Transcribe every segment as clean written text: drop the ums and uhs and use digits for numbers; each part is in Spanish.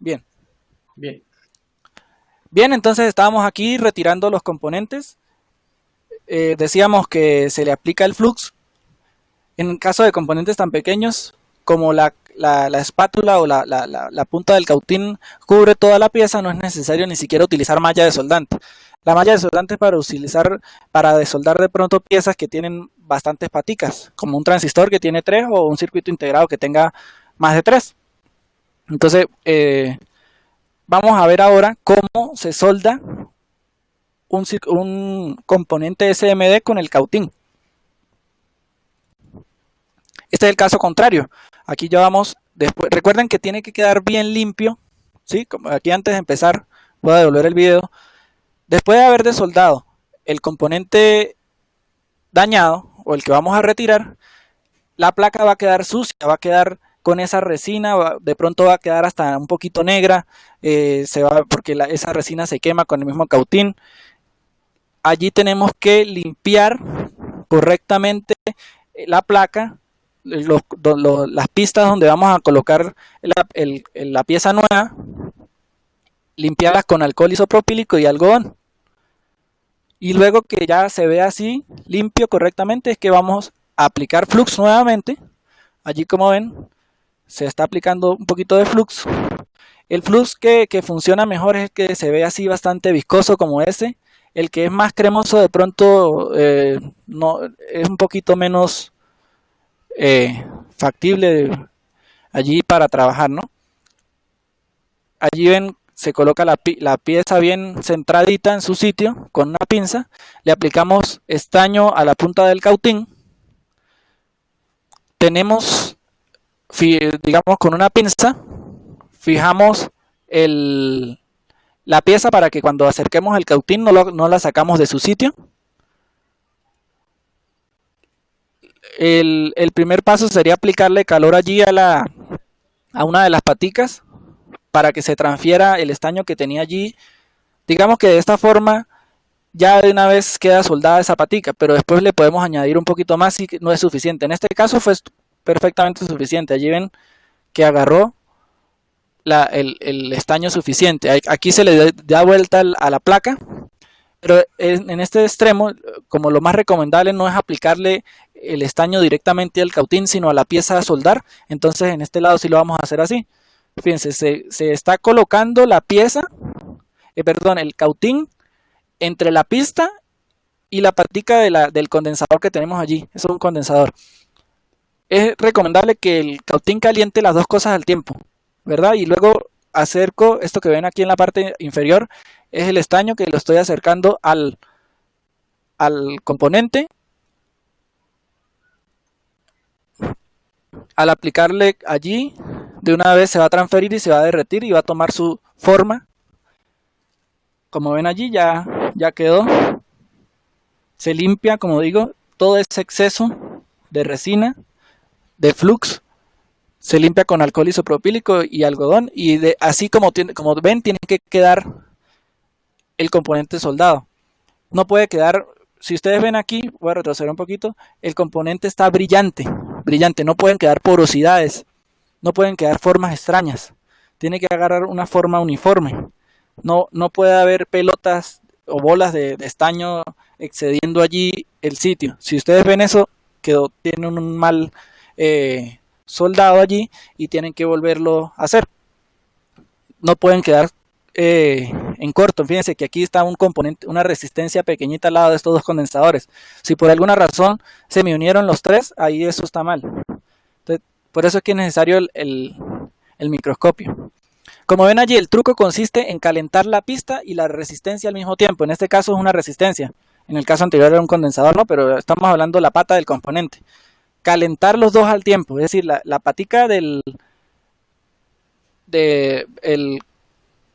Bien. Bien. Bien, entonces estábamos aquí retirando los componentes. Decíamos que se le aplica el flux en caso de componentes tan pequeños como la espátula o la punta del cautín cubre toda la pieza, no es necesario ni siquiera utilizar malla de soldante. La malla de soldante es para utilizar para desoldar de pronto piezas que tienen bastantes paticas, como un transistor que tiene 3 o un circuito integrado que tenga más de 3. Entonces, vamos a ver ahora cómo se solda un componente SMD con el cautín. Este es el caso contrario. Aquí ya vamos, después, recuerden que tiene que quedar bien limpio, ¿sí? Como aquí antes de empezar, voy a devolver el video. Después de haber desoldado el componente dañado o el que vamos a retirar, la placa va a quedar sucia, va a quedar con esa resina, de pronto va a quedar hasta un poquito negra, porque esa resina se quema con el mismo cautín. Allí tenemos que limpiar correctamente la placa, las pistas donde vamos a colocar la pieza nueva, limpiarlas con alcohol isopropílico y algodón. Y luego que ya se ve así limpio correctamente es que vamos a aplicar flux nuevamente. Allí, como ven, se está aplicando un poquito de flux. El flux que funciona mejor es el que se ve así bastante viscoso como ese. El que es más cremoso de pronto no, es un poquito menos factible allí para trabajar, ¿no? Allí ven, se coloca la pieza bien centradita en su sitio con una pinza. Le aplicamos estaño a la punta del cautín. Tenemos, digamos, con una pinza, fijamos la pieza para que cuando acerquemos el cautín no la sacamos de su sitio. El primer paso sería aplicarle calor allí a una de las paticas para que se transfiera el estaño que tenía allí. Digamos que de esta forma ya de una vez queda soldada esa patica, pero después le podemos añadir un poquito más si no es suficiente. En este caso fue perfectamente suficiente. Allí ven que agarró el estaño suficiente. Aquí se le da vuelta a la placa, pero en este extremo, como lo más recomendable no es aplicarle el estaño directamente al cautín, sino a la pieza a soldar. Entonces en este lado sí lo vamos a hacer así. Fíjense, se está colocando la pieza, el cautín entre la pista y la patica del condensador que tenemos allí. Eso es un condensador. Es recomendable que el cautín caliente las dos cosas al tiempo, ¿verdad? Y luego acerco esto que ven aquí en la parte inferior, es el estaño que lo estoy acercando al componente. Al aplicarle allí, de una vez se va a transferir y se va a derretir y va a tomar su forma. Como ven allí ya quedó. Se limpia, como digo, todo ese exceso de resina, de flux, se limpia con alcohol isopropílico y algodón, y así como ven, tiene que quedar el componente soldado. No puede quedar, si ustedes ven aquí, voy a retroceder un poquito, el componente está brillante, no pueden quedar porosidades, no pueden quedar formas extrañas, tiene que agarrar una forma uniforme, no puede haber pelotas o bolas de estaño excediendo allí el sitio. Si ustedes ven eso, tienen un mal soldado allí y tienen que volverlo a hacer. No pueden quedar en corto. Fíjense que aquí está un componente, una resistencia pequeñita al lado de estos dos condensadores. Si por alguna razón se me unieron los tres, ahí eso está mal. Entonces, por eso es que es necesario el microscopio. Como ven allí, el truco consiste en calentar la pista y la resistencia al mismo tiempo. En este caso es una resistencia. En el caso anterior era un condensador, ¿no? Pero estamos hablando de la pata del componente. Calentar los dos al tiempo, es decir, la patica el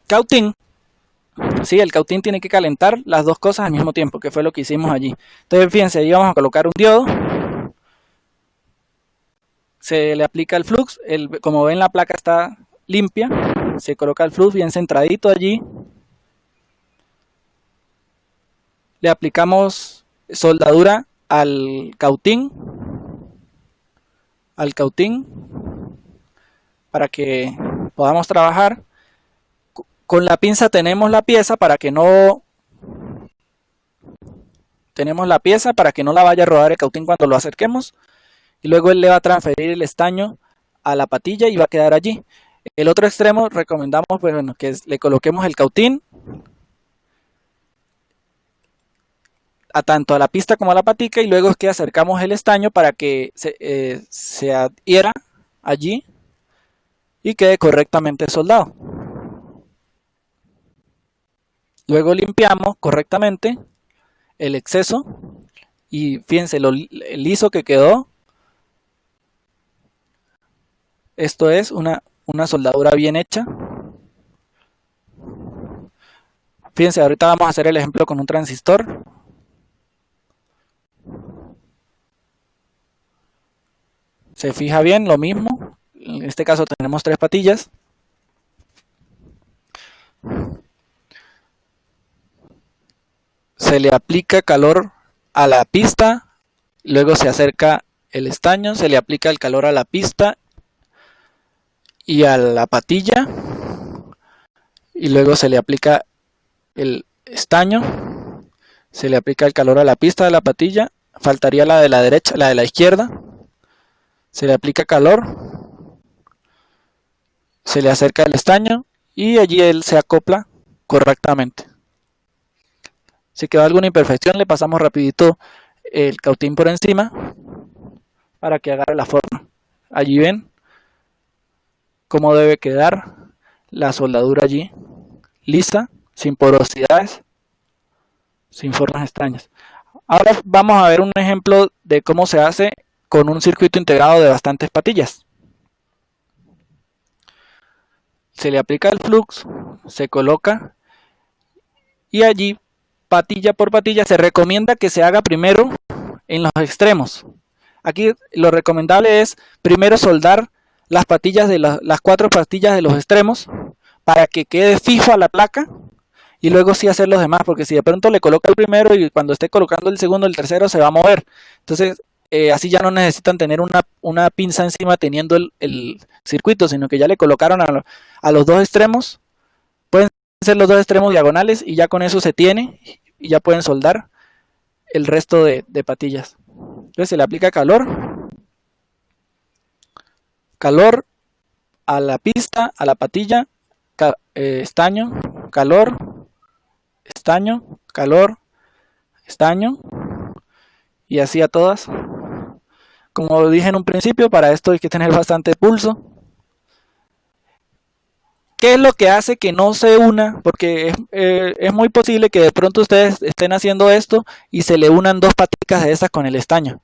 cautín, sí, el cautín tiene que calentar las dos cosas al mismo tiempo, que fue lo que hicimos allí. Entonces, fíjense, ahí vamos a colocar un diodo. Se le aplica el flux, como ven la placa está limpia, se coloca el flux bien centradito allí. Le aplicamos soldadura al cautín para que podamos trabajar. Con la pinza tenemos la pieza para que no la vaya a rodar el cautín cuando lo acerquemos, y luego él le va a transferir el estaño a la patilla y va a quedar allí. El otro extremo recomendamos pues, bueno, que le coloquemos el cautín tanto a la pista como a la patica, y luego es que acercamos el estaño para que se adhiera allí y quede correctamente soldado. Luego limpiamos correctamente el exceso y fíjense lo liso que quedó. Esto es una soldadura bien hecha. Fíjense, ahorita vamos a hacer el ejemplo con un transistor. Se fija bien, lo mismo. En este caso tenemos 3 patillas. Se le aplica calor a la pista, luego se acerca el estaño, se le aplica el calor a la pista y a la patilla, y luego se le aplica el estaño, se le aplica el calor a la pista de la patilla, faltaría la de la derecha, la de la izquierda, se le aplica calor, se le acerca el estaño y allí él se acopla correctamente. Si quedó alguna imperfección, le pasamos rapidito el cautín por encima para que agarre la forma. Allí ven cómo debe quedar la soldadura allí, lisa, sin porosidades, sin formas extrañas. Ahora vamos a ver un ejemplo de cómo se hace con un circuito integrado de bastantes patillas. Se le aplica el flux, se coloca y allí patilla por patilla se recomienda que se haga primero en los extremos. Aquí lo recomendable es primero soldar las patillas de las 4 patillas de los extremos para que quede fijo a la placa y luego sí hacer los demás, porque si de pronto le coloca el primero y cuando esté colocando el segundo, el tercero se va a mover. Entonces así ya no necesitan tener una pinza encima teniendo el circuito, sino que ya le colocaron a los 2 extremos. Pueden ser los 2 extremos diagonales y ya con eso se tiene y ya pueden soldar el resto de patillas. Entonces se le aplica calor a la pista, a la patilla, estaño, calor, estaño, calor, estaño, y así a todas. Como dije en un principio, para esto hay que tener bastante pulso. ¿Qué es lo que hace que no se una? Porque es muy posible que de pronto ustedes estén haciendo esto y se le unan 2 paticas de esas con el estaño.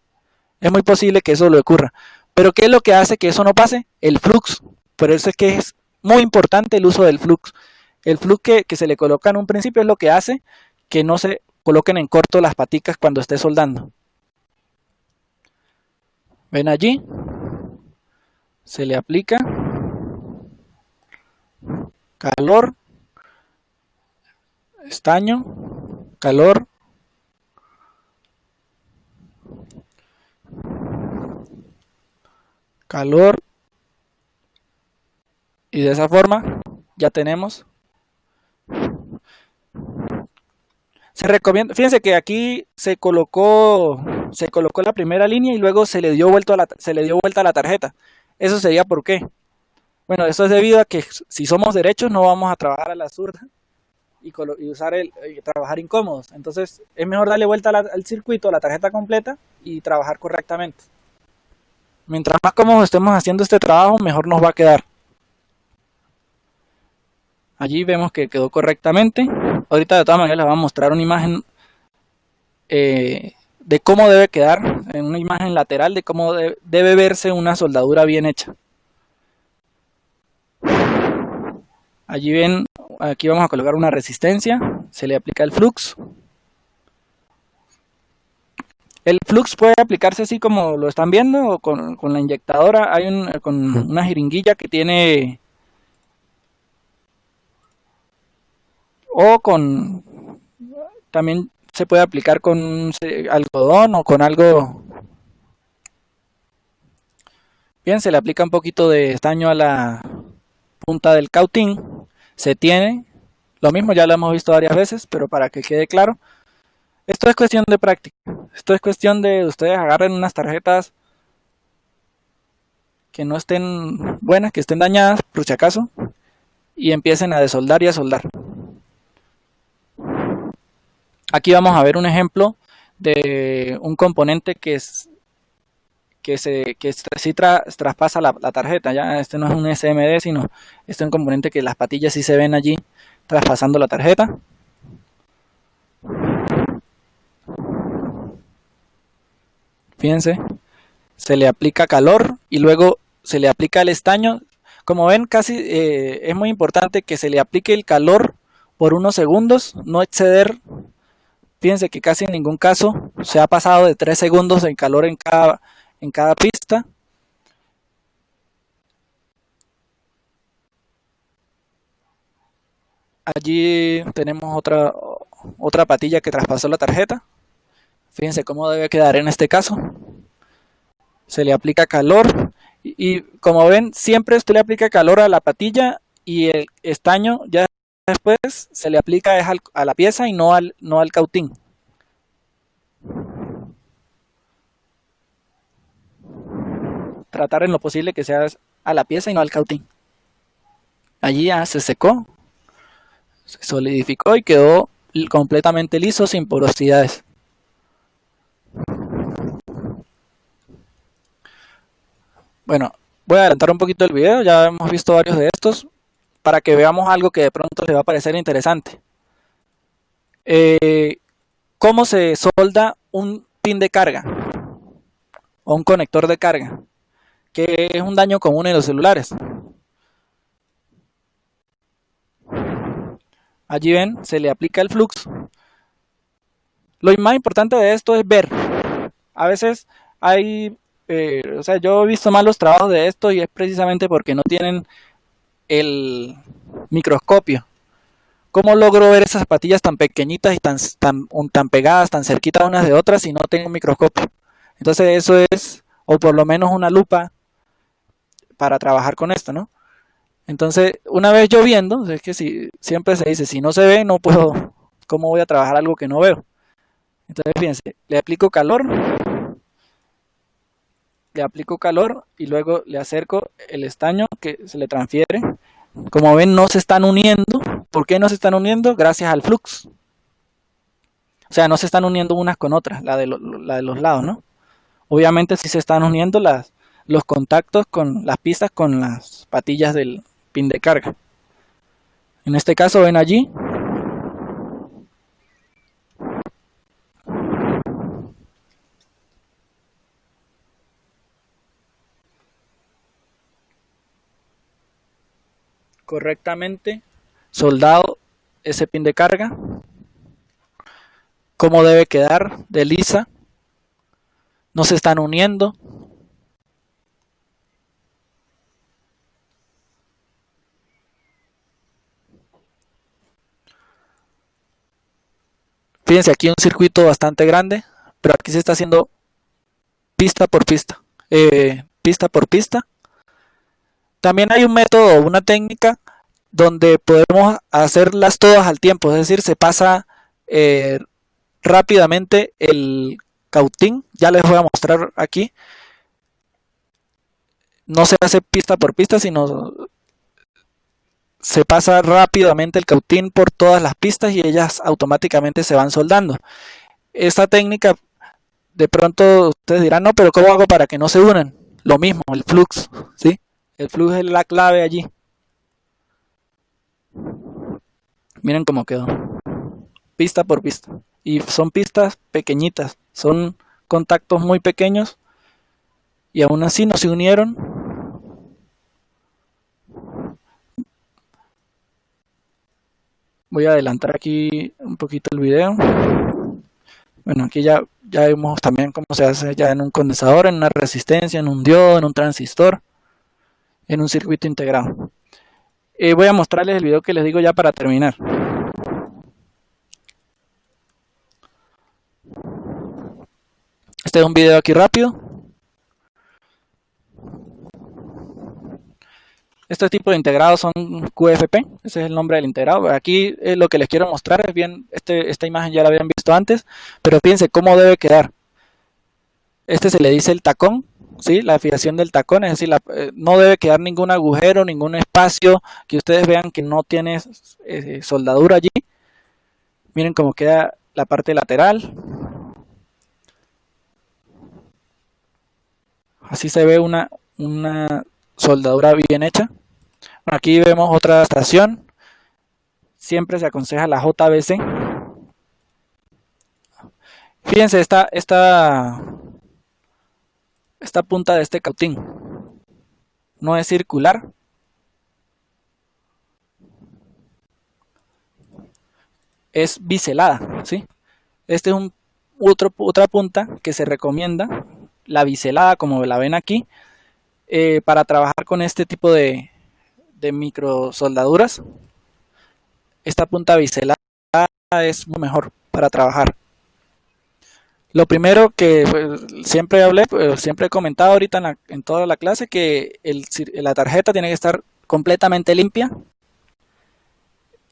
Es muy posible que eso le ocurra. Pero ¿qué es lo que hace que eso no pase? El flux. Por eso es que es muy importante el uso del flux. El flux que se le coloca en un principio es lo que hace que no se coloquen en corto las paticas cuando esté soldando. ¿Ven allí? Se le aplica calor, estaño, calor, calor, y de esa forma ya tenemos. Se recomienda, fíjense que aquí se colocó la primera línea y luego se le dio vuelta a la tarjeta. Eso sería ¿por qué? Bueno, eso es debido a que si somos derechos no vamos a trabajar a la zurda y trabajar incómodos. Entonces es mejor darle vuelta al circuito, a la tarjeta completa y trabajar correctamente. Mientras más cómodos estemos haciendo este trabajo, mejor nos va a quedar. Allí vemos que quedó correctamente. Ahorita de todas maneras les voy a mostrar una imagen de cómo debe quedar, en una imagen lateral de cómo debe verse una soldadura bien hecha. Allí ven, aquí vamos a colocar una resistencia, se le aplica el flux. El flux puede aplicarse así como lo están viendo o con la inyectadora. Hay con una jeringuilla que tiene, o también se puede aplicar con algodón o con algo. Bien, se le aplica un poquito de estaño a la punta del cautín, se tiene, Lo mismo ya lo hemos visto varias veces, pero para que quede claro, esto es cuestión de práctica. Esto es cuestión de ustedes agarren unas tarjetas que no estén buenas, que estén dañadas, por si acaso, y empiecen a desoldar y a soldar. Aquí vamos a ver un ejemplo de un componente que sí traspasa la tarjeta. Ya este no es un SMD, sino este es un componente que las patillas sí se ven allí traspasando la tarjeta. Fíjense, se le aplica calor y luego se le aplica el estaño. Como ven, casi es muy importante que se le aplique el calor por unos segundos, no exceder. Fíjense que casi en ningún caso se ha pasado de 3 segundos de calor en cada pista. Allí tenemos otra patilla que traspasó la tarjeta. Fíjense cómo debe quedar en este caso. Se le aplica calor y como ven, siempre usted le aplica calor a la patilla y el estaño ya después se le aplica a la pieza y no al cautín. Tratar en lo posible que sea a la pieza y no al cautín. Allí ya se secó, se solidificó y quedó completamente liso sin porosidades. Bueno, voy a adelantar un poquito el video, ya hemos visto varios de estos, para que veamos algo que de pronto les va a parecer interesante. ¿Cómo se solda un pin de carga o un conector de carga? Que es un daño común en los celulares. Allí ven, se le aplica el flux. Lo más importante de esto es ver. A veces yo he visto malos trabajos de esto y es precisamente porque no tienen el microscopio. ¿Cómo logro ver esas patillas tan pequeñitas y tan pegadas, tan cerquitas unas de otras si no tengo un microscopio? Entonces eso es, o por lo menos una lupa para trabajar con esto, ¿no? Entonces, una vez yo viendo, es que siempre se dice, si no se ve, no puedo, ¿cómo voy a trabajar algo que no veo? Entonces, fíjense, le aplico calor y luego le acerco el estaño que se le transfiere. Como ven, no se están uniendo. ¿Por qué no se están uniendo? Gracias al flux. O sea, no se están uniendo unas con otras, la de los lados, ¿no? Obviamente sí se están uniendo los contactos con las pistas con las patillas del pin de carga. En este caso ven allí correctamente soldado ese pin de carga, cómo debe quedar de lisa, no se están uniendo. Fíjense aquí un circuito bastante grande, pero aquí se está haciendo pista por pista, pista por pista. También hay un método, una técnica donde podemos hacerlas todas al tiempo, es decir, se pasa rápidamente el cautín. Ya les voy a mostrar aquí. No se hace pista por pista, sino se pasa rápidamente el cautín por todas las pistas y ellas automáticamente se van soldando. Esta técnica, de pronto ustedes dirán, no, pero ¿cómo hago para que no se unan? Lo mismo, el flux, ¿sí? El flux es la clave allí. Miren cómo quedó. Pista por pista. Y son pistas pequeñitas, son contactos muy pequeños y aún así no se unieron. Voy a adelantar aquí un poquito el video. Bueno, aquí ya vemos también cómo se hace ya en un condensador, en una resistencia, en un diodo, en un transistor, en un circuito integrado. Voy a mostrarles el video que les digo ya para terminar. Este es un video aquí rápido. Estos tipos de integrados son QFP, ese es el nombre del integrado. Aquí lo que les quiero mostrar es bien, esta imagen ya la habían visto antes, pero fíjense cómo debe quedar. Este se le dice el tacón, ¿sí? La fijación del tacón, es decir, no debe quedar ningún agujero, ningún espacio, que ustedes vean que no tiene soldadura allí. Miren cómo queda la parte lateral. Así se ve una soldadura bien hecha. Bueno, aquí vemos otra estación. Siempre se aconseja la JBC. Fíjense esta punta de este cautín. No es circular. Es biselada, ¿sí? Este es otra punta que se recomienda, la biselada, como la ven aquí, para trabajar con este tipo de micro soldaduras. Esta punta biselada es muy mejor para trabajar. Lo primero que siempre siempre he comentado ahorita en toda la clase, que la tarjeta tiene que estar completamente limpia.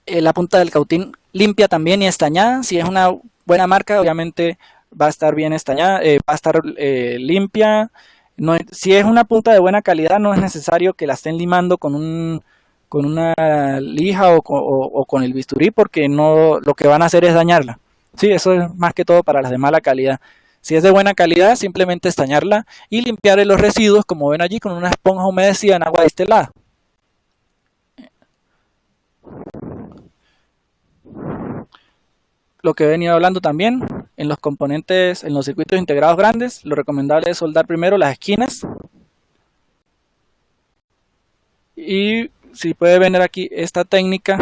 La punta del cautín limpia también y estañada. Si es una buena marca, obviamente va a estar bien estañada, va a estar limpia. No, si es una punta de buena calidad, no es necesario que la estén limando con una lija o con el bisturí, porque no, lo que van a hacer es dañarla. Sí, eso es más que todo para las de mala calidad. Si es de buena calidad, simplemente estañarla y limpiar los residuos, como ven allí, con una esponja humedecida en agua destilada. Lo que he venido hablando también, en los componentes, en los circuitos integrados grandes, lo recomendable es soldar primero las esquinas. Y si puede ver aquí esta técnica,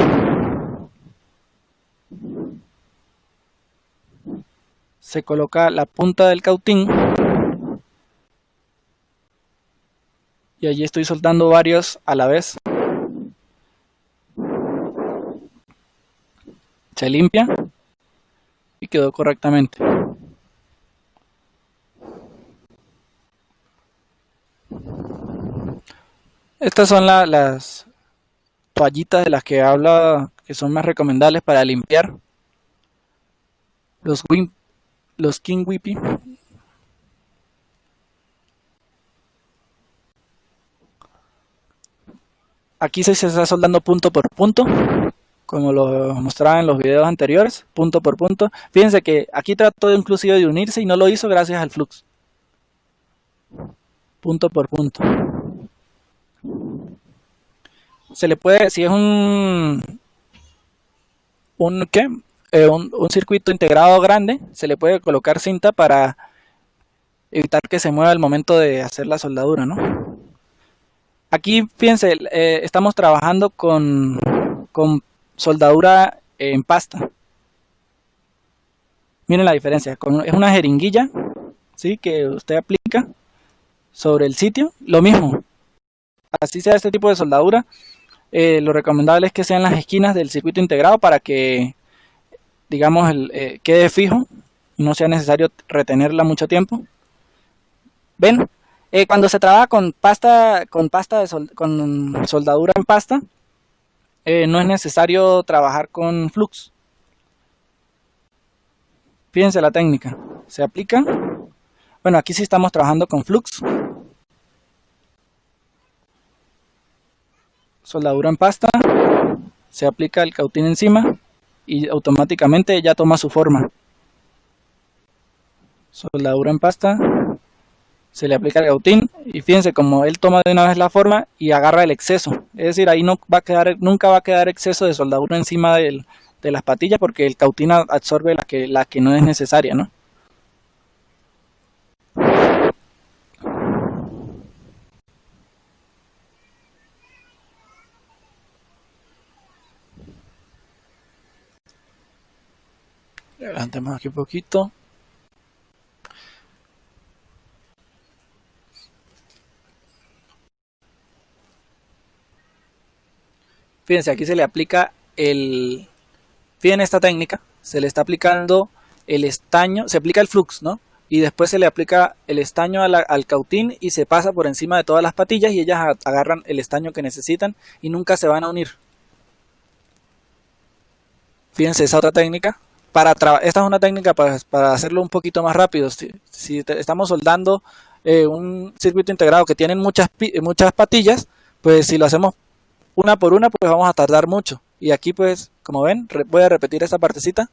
se coloca la punta del cautín y allí estoy soldando varios a la vez. Se limpia y quedó correctamente. Estas son las toallitas de las que habla, que son más recomendables para limpiar. Los King Whippy. Aquí se está soldando punto por punto, como lo mostraba en los videos anteriores, punto por punto. Fíjense que aquí trató inclusive de unirse y no lo hizo gracias al flux. Punto por punto. Se le puede, si es un circuito integrado grande, se le puede colocar cinta para evitar que se mueva al momento de hacer la soldadura, ¿no? Aquí, fíjense, estamos trabajando con soldadura en pasta. Miren la diferencia. Es una jeringuilla, ¿sí?, que usted aplica sobre el sitio. Lo mismo. Así sea este tipo de soldadura, lo recomendable es que sean las esquinas del circuito integrado para que, digamos, quede fijo y no sea necesario retenerla mucho tiempo. ¿Ven? Cuando se trabaja con soldadura en pasta, no es necesario trabajar con flux. Fíjense la técnica. Se aplica. Bueno, aquí sí estamos trabajando con flux. Soldadura en pasta. Se aplica el cautín encima y automáticamente ya toma su forma. Soldadura en pasta. Se le aplica el cautín y fíjense como él toma de una vez la forma y agarra el exceso. Es decir, ahí nunca va a quedar exceso de soldadura encima de las patillas, porque el cautín absorbe la que no es necesaria, ¿no? Levantemos aquí un poquito. Fíjense, aquí se le aplica fíjense esta técnica, se le está aplicando el estaño, se aplica el flux, ¿no? y después se le aplica el estaño al cautín y se pasa por encima de todas las patillas y ellas agarran el estaño que necesitan y nunca se van a unir. Fíjense esa otra técnica. Esta es una técnica para hacerlo un poquito más rápido. Si estamos soldando un circuito integrado que tiene muchas patillas, pues si lo hacemos una por una, pues vamos a tardar mucho. Y aquí pues, como ven, voy a repetir esta partecita.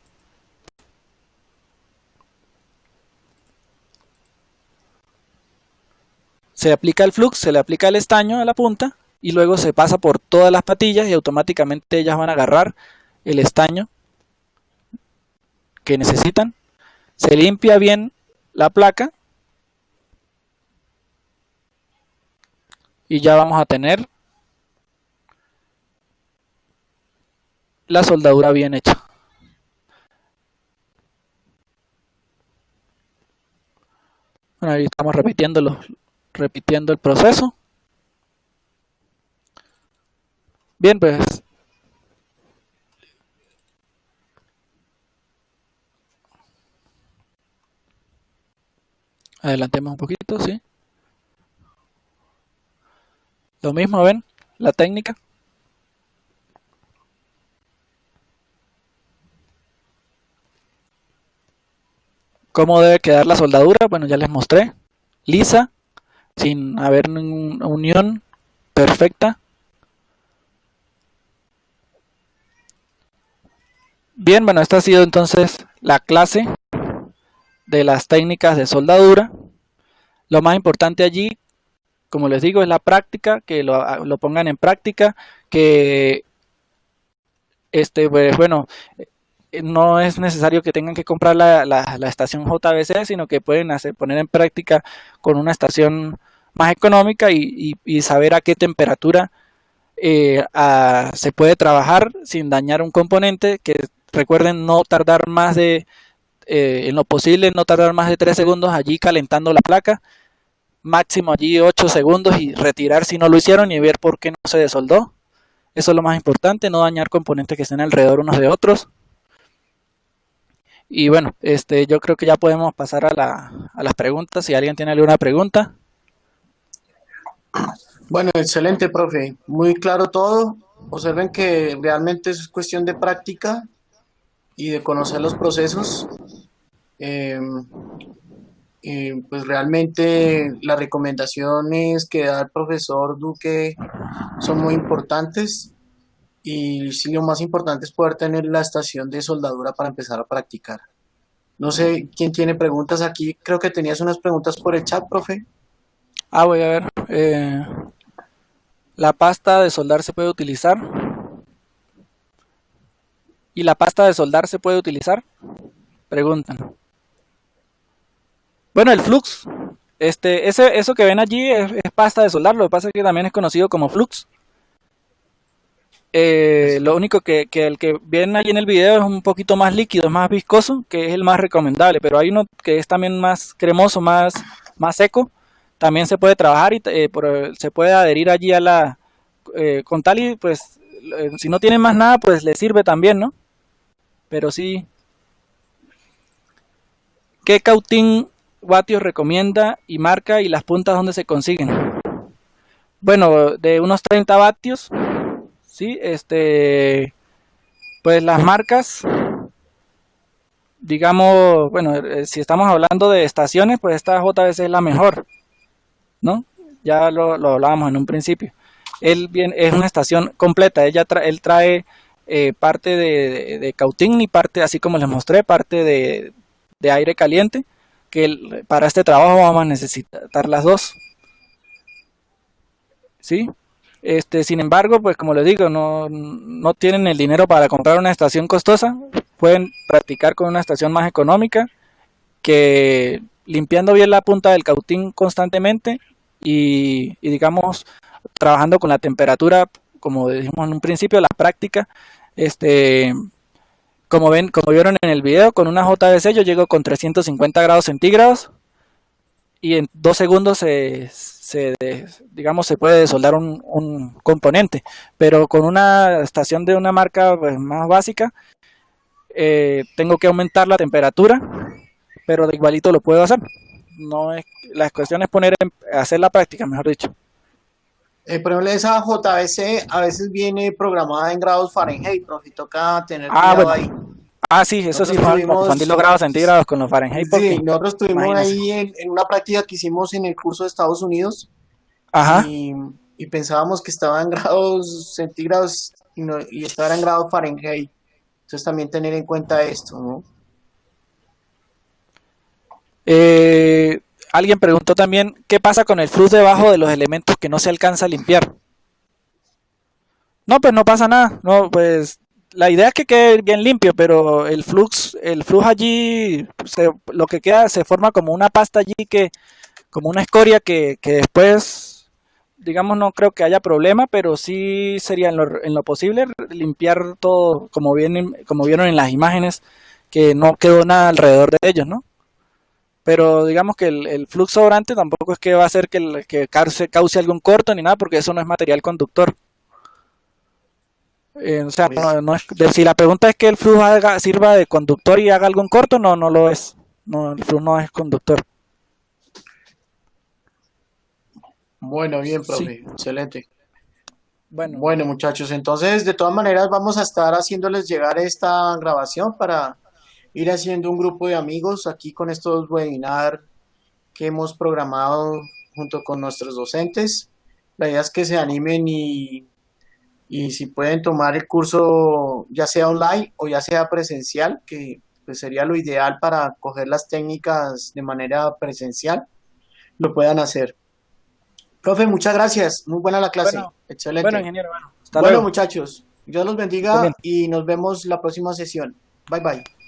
Se aplica el flux, se le aplica el estaño a la punta y luego se pasa por todas las patillas y automáticamente ellas van a agarrar el estaño que necesitan. Se limpia bien la placa y ya vamos a tener la soldadura bien hecha. Bueno, ahí estamos repitiendo el proceso. Bien, pues adelantemos un poquito, sí. Lo mismo, ven, la técnica. ¿Cómo debe quedar la soldadura? Bueno, ya les mostré. Lisa, sin haber ninguna unión, perfecta. Bien, bueno, esta ha sido entonces la clase de las técnicas de soldadura. Lo más importante allí, como les digo, es la práctica, que lo pongan en práctica, que pues, bueno, no es necesario que tengan que comprar la estación JBC, sino que pueden poner en práctica con una estación más económica y saber a qué temperatura se puede trabajar sin dañar un componente, que recuerden no tardar más de, en lo posible, no tardar más de 3 segundos allí calentando la placa, máximo allí 8 segundos y retirar si no lo hicieron y ver por qué no se desoldó. Eso es lo más importante, no dañar componentes que estén alrededor unos de otros. Y bueno, yo creo que ya podemos pasar a las preguntas. Si alguien tiene alguna pregunta. Bueno, excelente, profe. Muy claro todo. Observen que realmente es cuestión de práctica y de conocer los procesos. Pues realmente las recomendaciones que da el profesor Duque son muy importantes y sí, lo más importante es poder tener la estación de soldadura para empezar a practicar. No sé quién tiene preguntas aquí. Creo que tenías unas preguntas por el chat, profe. Voy a ver. La pasta de soldar se puede utilizar. ¿Y la pasta de soldar se puede utilizar? Preguntan. Bueno, el flux. Eso que ven allí es pasta de soldar. Lo que pasa es que también es conocido como flux. Lo único que el que ven ahí en el video es un poquito más líquido, es más viscoso, que es el más recomendable, pero hay uno que es también más cremoso, más seco, también se puede trabajar y se puede adherir allí con tal y pues si no tienen más nada pues le sirve también, ¿no? Pero sí. ¿Qué cautín vatios recomienda y marca y las puntas donde se consiguen? Bueno, de unos 30 vatios. Sí, pues las marcas, digamos, bueno, si estamos hablando de estaciones, pues esta JBC es la mejor, ¿no? Ya lo hablábamos en un principio. Es una estación completa, él trae parte de cautín y parte, así como les mostré, parte de aire caliente, que para este trabajo vamos a necesitar las dos. ¿Sí? Sin embargo, pues como les digo, no tienen el dinero para comprar una estación costosa, pueden practicar con una estación más económica, que limpiando bien la punta del cautín constantemente y digamos, trabajando con la temperatura, como dijimos en un principio, la práctica, como vieron en el video, con una JBC yo llego con 350 grados centígrados y en 2 segundos digamos se puede desoldar un componente, pero con una estación de una marca pues, más básica, tengo que aumentar la temperatura, pero de igualito lo puedo hacer. No es, la cuestión es hacer la práctica, mejor dicho. Por ejemplo, esa JVC a veces viene programada en grados Fahrenheit, profe, toca tener Ah, cuidado bueno. ahí. Ah, sí, eso sí, Nosotros tuvimos, confundir los grados centígrados con los Fahrenheit, sí, porque, nosotros tuvimos imagínese. ahí en una práctica que hicimos en el curso de Estados Unidos Ajá. y pensábamos que estaba en grados centígrados y estaba en grados Fahrenheit. Entonces también tener en cuenta esto, ¿no? Alguien preguntó también, ¿qué pasa con el flux debajo de los elementos que no se alcanza a limpiar? No, pues no pasa nada. No, pues la idea es que quede bien limpio, pero el flux allí, lo que queda se forma como una pasta allí como una escoria que después, digamos, no creo que haya problema, pero sí sería en lo posible limpiar todo, como vieron en las imágenes, que no quedó nada alrededor de ellos, ¿no? Pero digamos que el flux sobrante tampoco es que va a hacer que cause algún corto ni nada, porque eso no es material conductor. O sea, Pues, si la pregunta es que el flux sirva de conductor y haga algún corto, no, no lo es. No, el flux no es conductor. bueno, bien, Sí, profe, excelente. bueno, Bueno, muchachos, entonces de todas maneras vamos a estar haciéndoles llegar esta grabación para ir haciendo un grupo de amigos aquí con estos webinars que hemos programado junto con nuestros docentes. La idea es que se animen y si pueden tomar el curso ya sea online o ya sea presencial, que pues sería lo ideal para coger las técnicas de manera presencial, lo puedan hacer. Profe, muchas gracias. Muy buena la clase. bueno, bueno, Excelente. ingeniero, bueno, hasta Bueno, luego. muchachos, Dios los Estén bendiga bien. y nos vemos la próxima sesión. Bye bye.